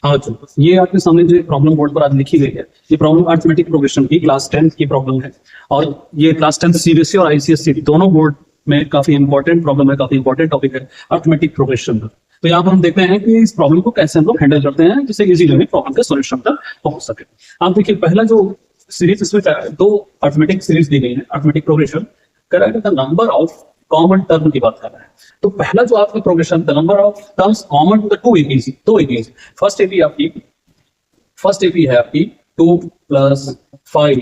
हाँ जी, ये आपके सामने जो प्रॉब्लम बोर्ड पर आज लिखी गई है, ये प्रॉब्लम अरिथमेटिक प्रोग्रेशन की क्लास 10 की प्रॉब्लम है। और ये क्लास 10 सीबीएसई और आईसीएसई दोनों बोर्ड में काफी इंपॉर्टेंट प्रॉब्लम है, काफी इंपॉर्टेंट टॉपिक है अरिथमेटिक प्रोग्रेशन का। तो यहाँ पर हम देखते हैं कि इस प्रॉब्लम को कैसे हम लोग हैंडल करते हैं जिससे इजीली में प्रॉब्लम के सॉल्यूशन तक पहुंच सके। आप देखिए, पहला जो सीरीज इसमें दो अरिथमेटिक सीरीज दी गई है, अरिथमेटिक प्रोग्रेशन कराएगा the number of common term की बात कर रहा है। तो पहला जो आपका progression, the number of terms common to the two APs, दो एपीज। फर्स्ट एपी है आपकी 2 plus 5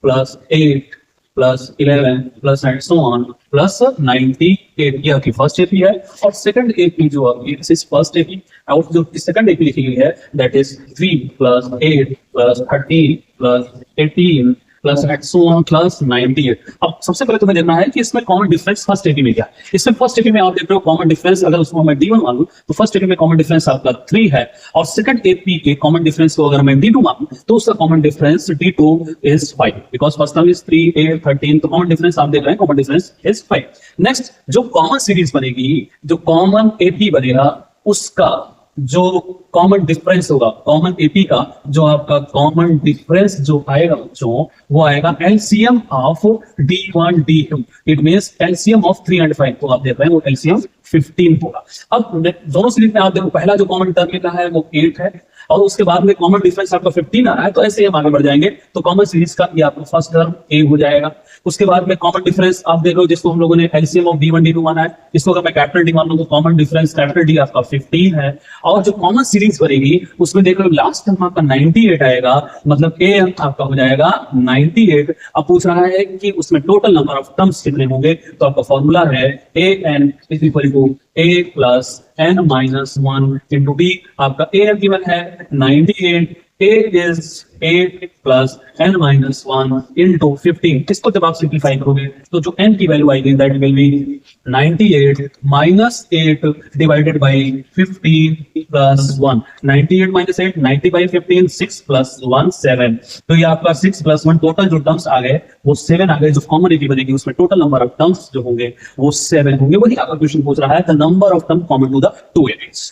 plus 8 plus 11 plus and so on plus 98, ये आपकी फर्स्ट एपी है। और सेकंड एपी जो आपकी, दिस इज फर्स्ट एपी, और जो सेकंड एपी लिखी गई है that is 3 plus 8 plus 13 plus 18 plus and so on plus 98। अब सबसे पहले तुम्हें देखना है कि इसमें कॉमन डिफरेंस फर्स्ट एपी में क्या है। इसमें फर्स्ट एपी में आप देख रहे हो कॉमन डिफरेंस, अगर उसको मैं D1 मान लूं तो फर्स्ट एपी में कॉमन डिफरेंस आपका 3 है, और सेकंड एपी के कॉमन डिफरेंस को अगर मैं D2 मान लूं तो उसका common difference D2 is 5, because first term is 3 8 13, तो कॉमन डिफरेंस आप देख रहे हैं, कॉमन डिफरेंस इज 5। नेक्स्ट जो कॉमन सीरीज बनेगी, जो कॉमन एपी बनेगा, उसका जो कॉमन डिफरेंस होगा, कॉमन एपी का जो आपका कॉमन डिफरेंस जो आएगा बच्चों, वो आएगा LCM of D1 D2। It means LCM of 3 and 5, तो आप देख रहे हैं वो एलसीएम 15 होगा। अब दोनों सीरीज में आप देखो, पहला जो कॉमन टर्म लिखा है वो 8 है, और उसके बाद में कॉमन डिफरेंस आपका 15 आ रहा है, तो ऐसे ही हम आगे बढ़ जाएंगे। तो कॉमन सीरीज का ये आपका फर्स्ट टर्म ए हो जाएगा। उसके बाद में कॉमन डिफरेंस आप देख लो, जिसको हम लोगों ने एलसीएम ऑफ D1 D2 माना है, इसको अगर मैं कैपिटल डी मान लूं तो कॉमन डिफरेंस कैपिटल डी आपका 15 है। और जो कॉमन सीरीज बनेगी उसमें देख लो लास्ट टर्म आपका 98 आएगा, मतलब ए आपका हो जाएगा 98। अब पूछ रहा है कि उसमें टोटल नंबर ऑफ टर्म्स कितने होंगे, तो आपका फॉर्मूला है an is equal to a plus n minus 1 into b। आपका an गिवन है 98, a is 8 plus n minus 1 into 15। इसको जब आप सिंप्लीफाई करोगे तो जो n की वैल्यू आएगी that will be 98 minus 8 divided by 15 plus 1। 98 minus 8, 90 by 15, 6 plus 1 7। तो ये आपका 6 प्लस 1 टोटल जो टर्म्स आ गए वो 7 आ गए। जो कॉमन एपी बनेगी उसमें टोटल नंबर ऑफ टर्म्स जो होंगे वो 7 होंगे। वही आपका क्वेश्चन पूछ रहा है the number of term common to the two APs.